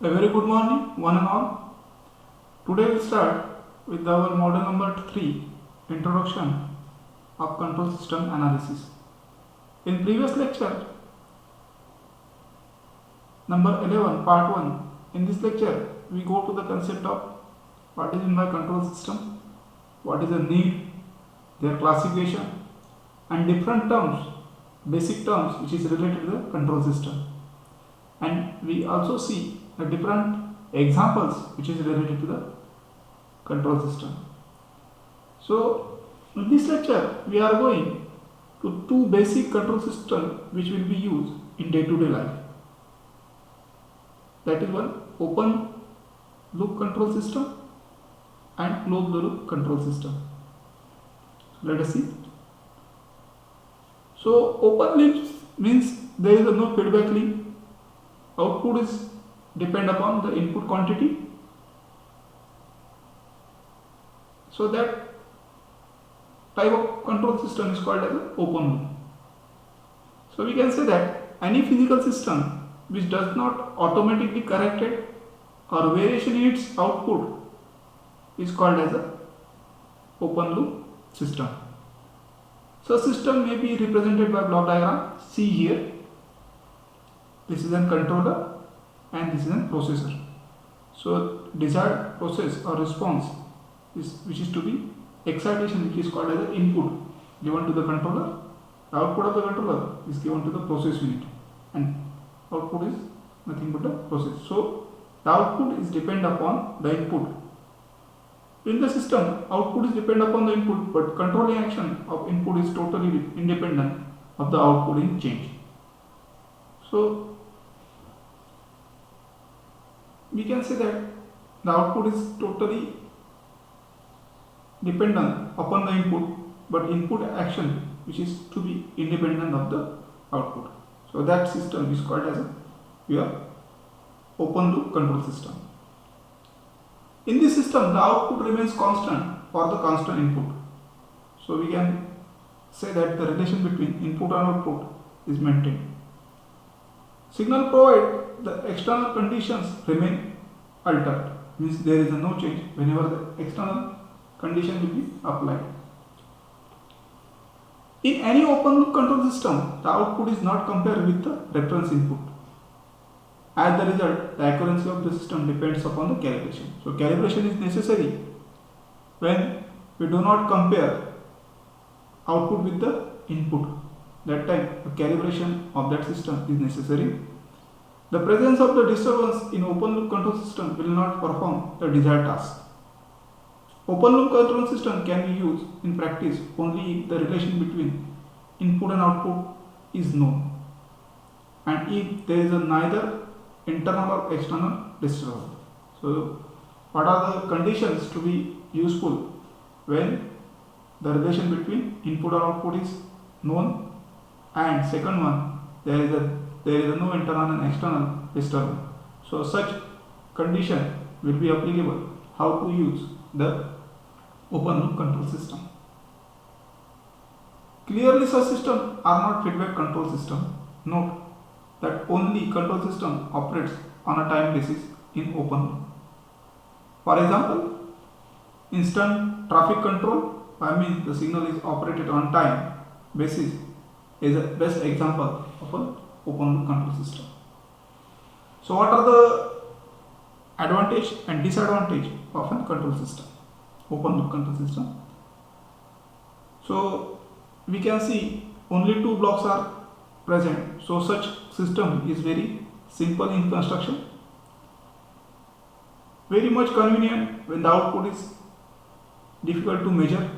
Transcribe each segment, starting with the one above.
A very good morning, one and all. Today we'll start with our model number 3, Introduction of Control System Analysis. In previous lecture, number 11, part 1, in this lecture we go to the concept of what is in my control system, what is the need, their classification, and different terms, basic terms which is related to the control system. And we also see the different examples which is related to the control system. So in this lecture we are going to two basic control systems which will be used in day-to-day life. That is one open loop control system and closed loop control system. Let us see. So open loop means there is no feedback loop. Output is depend upon the input quantity. So that type of control system is called as an open loop. So we can say that any physical system which does not automatically correct it or variation in its output is called as an open loop system. So system may be represented by block diagram. See here. This is a controller and this is a processor. So desired process or response is which is to be excitation, which is called as an input given to the controller. The output of the controller is given to the process unit, and output is nothing but the process. So the output is depend upon the input. In the system, output is depend upon the input, but controlling action of input is totally independent of the output in change. So we can say that the output is totally dependent upon the input, but input action which is to be independent of the output. So that system is called as your open loop control system. In this system, the output remains constant for the constant input. So we can say that the relation between input and output is maintained. Signal provided the external conditions remain altered, means there is no change whenever the external condition will be applied. In any open loop control system, the output is not compared with the reference input. As the result, the accuracy of the system depends upon the calibration. So calibration is necessary when we do not compare output with the input. That time the calibration of that system is necessary. The presence of the disturbance in open loop control system will not perform the desired task. Open loop control system can be used in practice only if the relation between input and output is known, and if there is neither internal or external disturbance. So what are the conditions to be useful when the relation between input and output is known, and second one, there is no internal and external disturbance. So such condition will be applicable how to use the open loop control system. Clearly such systems are not feedback control system. Note that only control system operates on a time basis in open loop. For example, instant traffic control, I mean the signal is operated on time basis, is the best example of an open loop control system. So what are the advantage and disadvantage of a control system, open loop control system? So we can see only two blocks are present, so such system is very simple in construction, very much convenient when the output is difficult to measure.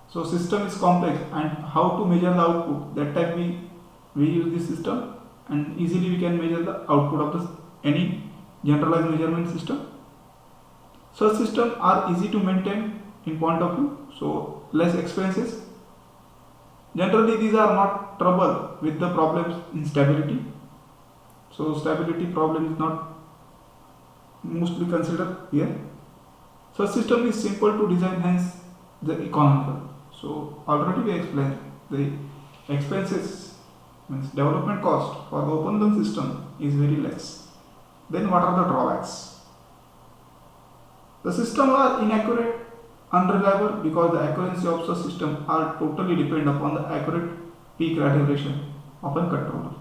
So system is complex, and how to measure the output, that time we use this system, and easily we can measure the output of any generalized measurement system. Such systems are easy to maintain in point of view, so less expenses. Generally these are not trouble with the problems in stability. So stability problem is not mostly considered here. Such system is simple to design, hence the economical. So already we explained the expenses, means development cost for the open loop system is very less. Then what are the drawbacks? The system are inaccurate, unreliable because the accuracy of the system are totally depend upon the accurate peak calibration of a controller.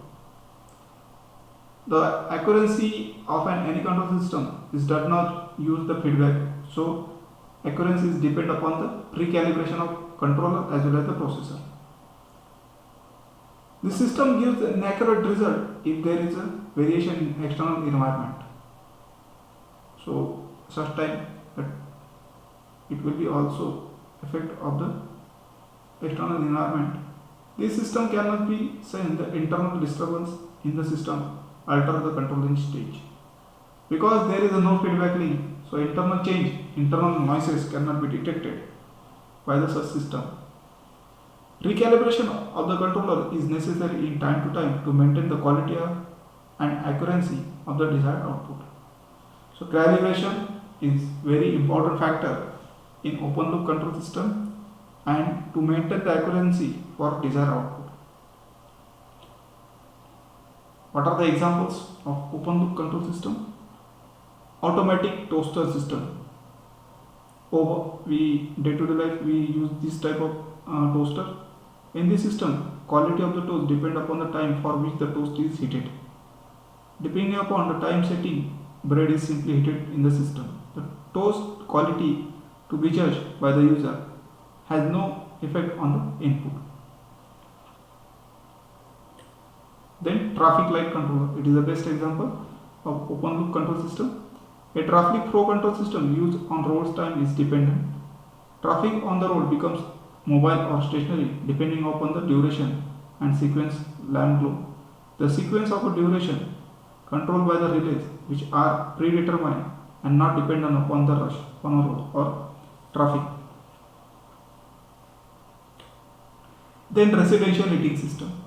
The accuracy of any control system does not use the feedback, so accuracy is depend upon the pre-calibration of controller as well as the processor. The system gives an accurate result if there is a variation in external environment. So such time that it will be also effect of the external environment. This system cannot be seen the internal disturbance in the system alter the controlling stage. Because there is no feedback link, so internal change, internal noises cannot be detected by the such system. Recalibration of the controller is necessary in time to time to maintain the quality and accuracy of the desired output. So calibration is very important factor in open loop control system and to maintain the accuracy for desired output. What are the examples of open loop control system? Automatic toaster system. We day-to-day life we use this type of toaster. In this system, quality of the toast depend upon the time for which the toast is heated. Depending upon the time setting, bread is simply heated in the system. The toast quality to be judged by the user has no effect on the input. Then traffic light controller. It is the best example of open loop control system. A traffic flow control system used on roads time is dependent. Traffic on the road becomes mobile or stationary depending upon the duration and sequence lamp glow. The sequence of a duration controlled by the relays which are predetermined and not dependent upon the rush on a road or traffic. Then residential heating system.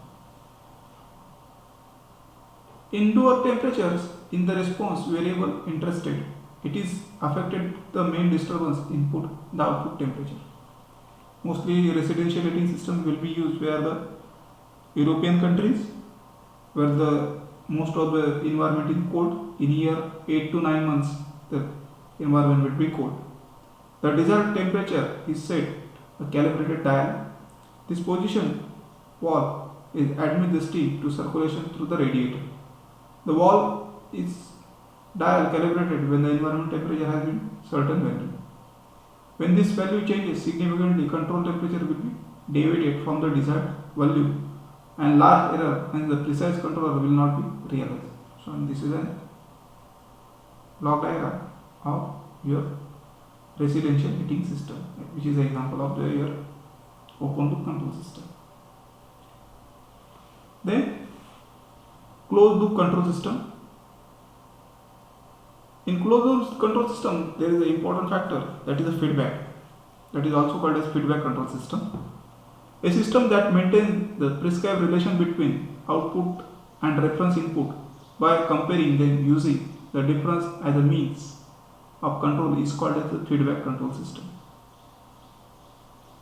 Indoor temperatures in the response variable interested. It is affected the main disturbance input the output temperature. Mostly residential heating system will be used where the European countries where the most of the environment is cold. In year 8 to 9 months the environment will be cold. The desired temperature is set a calibrated dial. This position valve is admit the steam to circulation through the radiator. The valve is dial calibrated when the environment temperature has been certain value. When this value changes significantly, control temperature will be deviated from the desired value and large error and the precise controller will not be realized. So this is a block diagram of your residential heating system, which is an example of your open loop control system. Then closed loop control system. In closed loop control system, there is an important factor that is the feedback. That is also called as feedback control system. A system that maintains the prescribed relation between output and reference input by comparing them using the difference as a means of control is called as the feedback control system.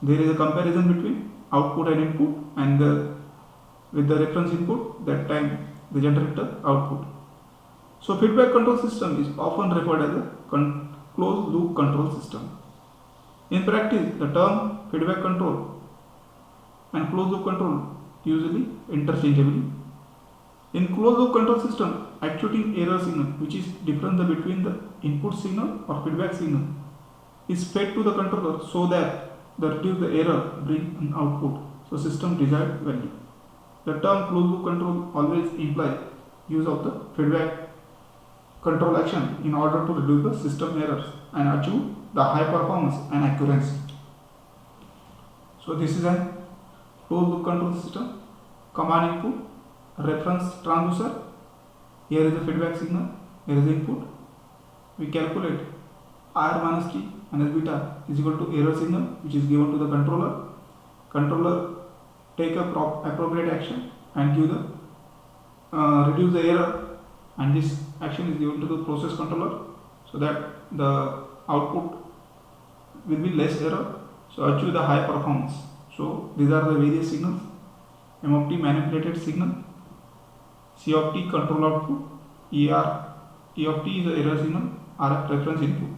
There is a comparison between output and input and with the reference input, that time they generate the output. So feedback control system is often referred as a closed loop control system. In practice, the term feedback control and closed loop control usually interchangeably. In closed loop control system, actuating error signal, which is difference between the input signal or feedback signal, is fed to the controller so that the reduce the error bring an output, so system desired value. The term closed loop control always implies use of the feedback control action in order to reduce the system errors and achieve the high performance and accuracy. So this is a closed loop control system. Command input, reference transducer. Here is the feedback signal. Here is the input. We calculate R minus T minus beta is equal to error signal, which is given to the controller. Controller take a appropriate action and give the reduce the error, and this action is given to the process controller so that the output will be less error, so achieve the high performance. So these are the various signals: M of T manipulated signal, C of T control output, ER E of t is the error signal, RF reference input,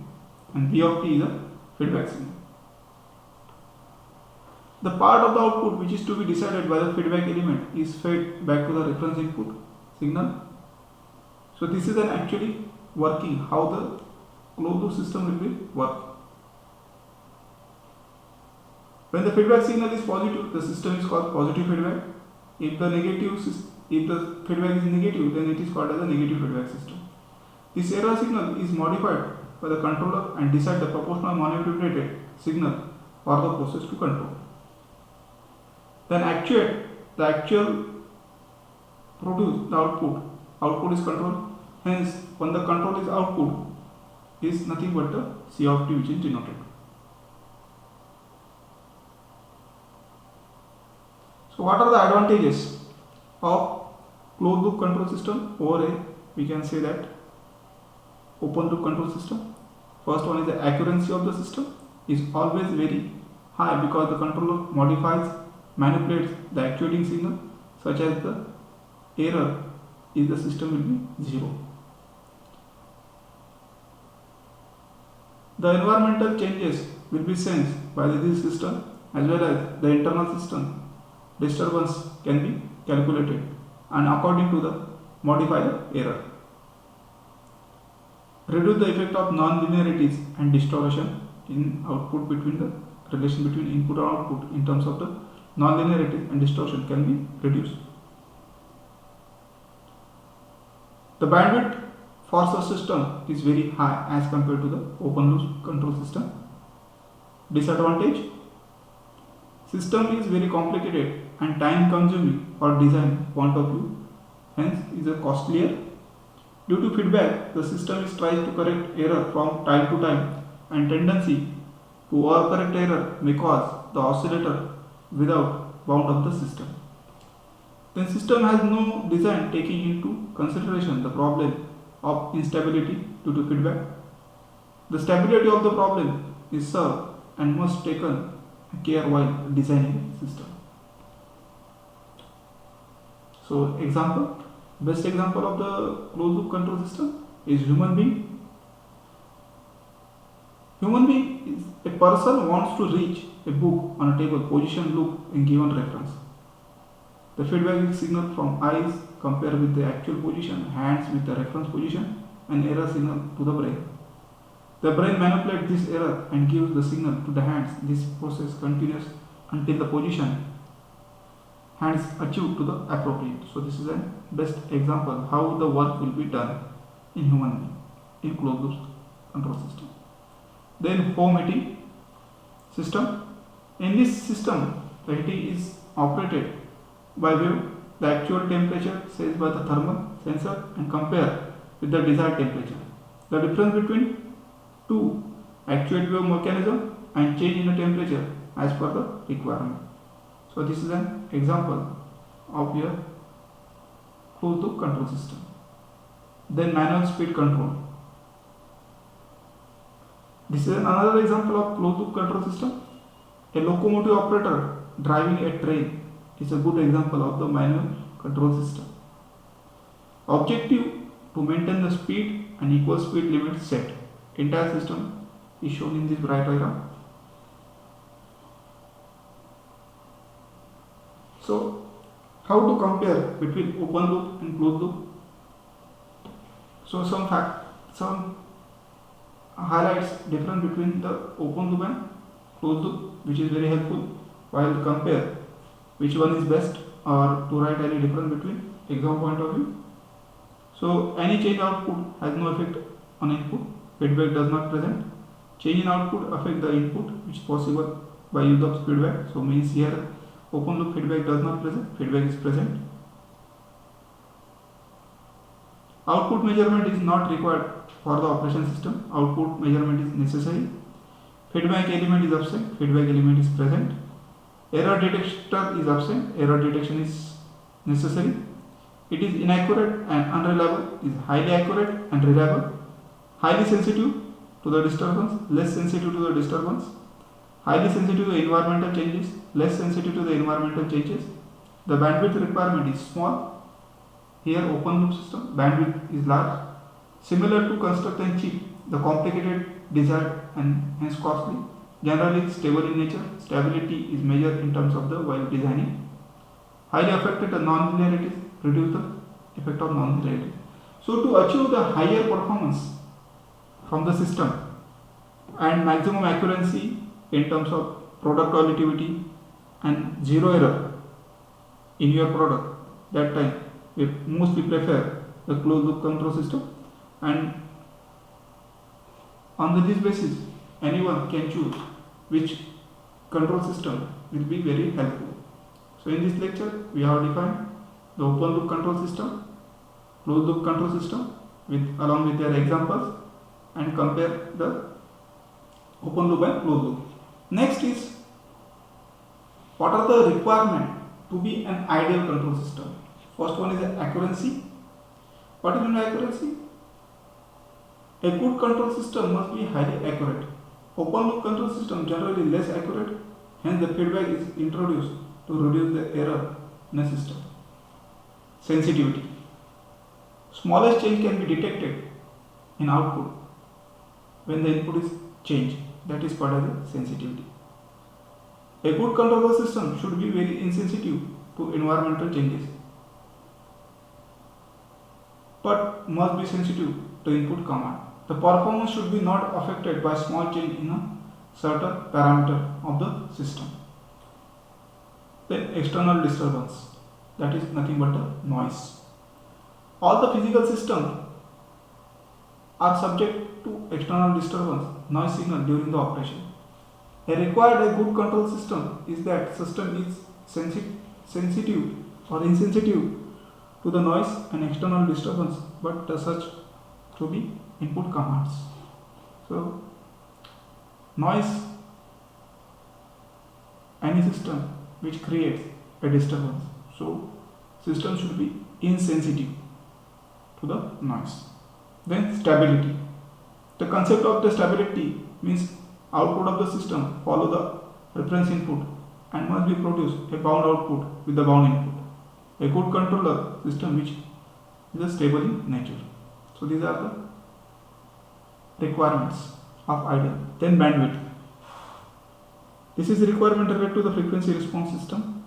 and V of t is the feedback signal. The part of the output which is to be decided by the feedback element is fed back to the reference input signal. So this is an actually working how the closed loop system will be work. When the feedback signal is positive, the system is called positive feedback. If the feedback is negative, then it is called as a negative feedback system. This error signal is modified by the controller and decide the proportional manipulated signal for the process to control. Then actuate the actual produce the output. Output is control. Hence, when the control is output, is nothing but the C of t which is denoted. So, what are the advantages of closed loop control system over a, we can say that, open loop control system? First one is the accuracy of the system is always very high because the controller modifies, manipulates the actuating signal such as the error is the system will be 0. The environmental changes will be sensed by this system as well as the internal system disturbance can be calculated and according to the modify the error. Reduce the effect of non-linearities and distortion in output between the relation between input and output in terms of the non-linearity and distortion can be reduced. The bandwidth for such system is very high as compared to the open loop control system. Disadvantage: system is very complicated and time consuming for design point of view, hence is a costlier. Due to feedback, the system is tries to correct error from time to time and tendency to overcorrect error may cause the oscillator without bound of the system. Then system has no design taking into consideration the problem of instability due to feedback. The stability of the problem is served and must taken care while designing system. So best example of the closed loop control system is human being. Human being is a person wants to reach a book on a table, position look in given reference. The feedback is signal from eyes compared with the actual position, hands with the reference position, and error signal to the brain. The brain manipulates this error and gives the signal to the hands. This process continues until the position hands achieve to the appropriate. So this is a best example how the work will be done in human being in closed loop control system. Then home heating system. In this system, the heating is operated by wave. The actual temperature set by the thermal sensor and compare with the desired temperature. The difference between two actuate wave mechanism and change in the temperature as per the requirement. So this is an example of your closed loop control system. Then manual speed control. This is another example of closed loop control system. A locomotive operator driving a train is a good example of the manual control system. Objective to maintain the speed and equal speed limits set. Entire system is shown in this bright diagram. So, how to compare between open loop and closed loop? So, some highlights difference between the open loop and closed loop, which is very helpful while compare which one is best or to write any difference between exam point of view. So, any change output has no effect on input. Feedback does not present. Change in output affect the input, which is possible by use of feedback. So, means here open loop feedback does not present, feedback is present. Output measurement is not required for the operation system. Output measurement is necessary. Feedback element is absent, feedback element is present. Error detector is absent, error detection is necessary. It is inaccurate and unreliable, is highly accurate and reliable. Highly sensitive to the disturbance, less sensitive to the disturbance. Highly sensitive to the environmental changes, less sensitive to the environmental changes. The bandwidth requirement is small. Here open loop system, bandwidth is large. Similar to constructing chip, the complicated, desired and hence costly, generally stable in nature. Stability is measured in terms of the while designing. Highly affected the non-linearities, reduce the effect of non-linearity. So to achieve the higher performance from the system and maximum accuracy in terms of product volatility and zero error in your product, that time we mostly prefer the closed loop control system, and on this basis anyone can choose which control system will be very helpful. So in this lecture we have defined the open loop control system, closed loop control system along with their examples, and compare the open loop and closed loop. Next is, what are the requirements to be an ideal control system? First one is accuracy. What is accuracy? A good control system must be highly accurate. Open loop control system generally less accurate, hence the feedback is introduced to reduce the error in a system. Sensitivity. Smallest change can be detected in output when the input is changed. That is called as sensitivity. A good controller system should be very insensitive to environmental changes, but must be sensitive to input command. The performance should be not affected by small change in a certain parameter of the system. Then external disturbance, that is nothing but the noise. All the physical systems are subject to external disturbance, noise signal during the operation. A good control system is that system is sensitive or insensitive to the noise and external disturbance, but such to be input commands. So noise, any system which creates a disturbance, so system should be insensitive to the noise. Then stability. The concept of the stability means output of the system follow the reference input and must be produced a bound output with the bound input. A good controller system which is stable in nature. So these are the requirements of ideal. Then bandwidth. This is the requirement related to the frequency response system.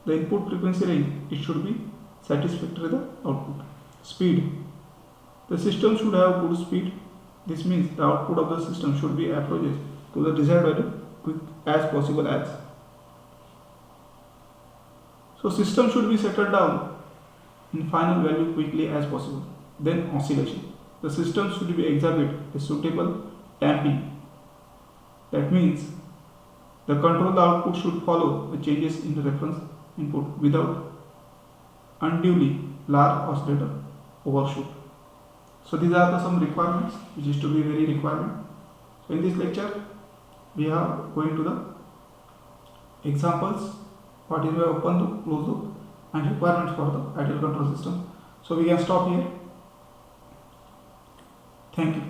The input frequency range, it should be satisfactory to the output. Speed. The system should have good speed. This means the output of the system should be approaches to the desired value quick as possible as. So system should be settled down in final value quickly as possible. Then oscillation. The system should be exhibit a suitable damping. That means the control output should follow the changes in the reference input without unduly large oscillator overshoot. So these are some requirements which is to be very requirement. So in this lecture we are going to the examples, what is the open loop, closed loop and requirements for the ideal control system. So we can stop here. Thank you.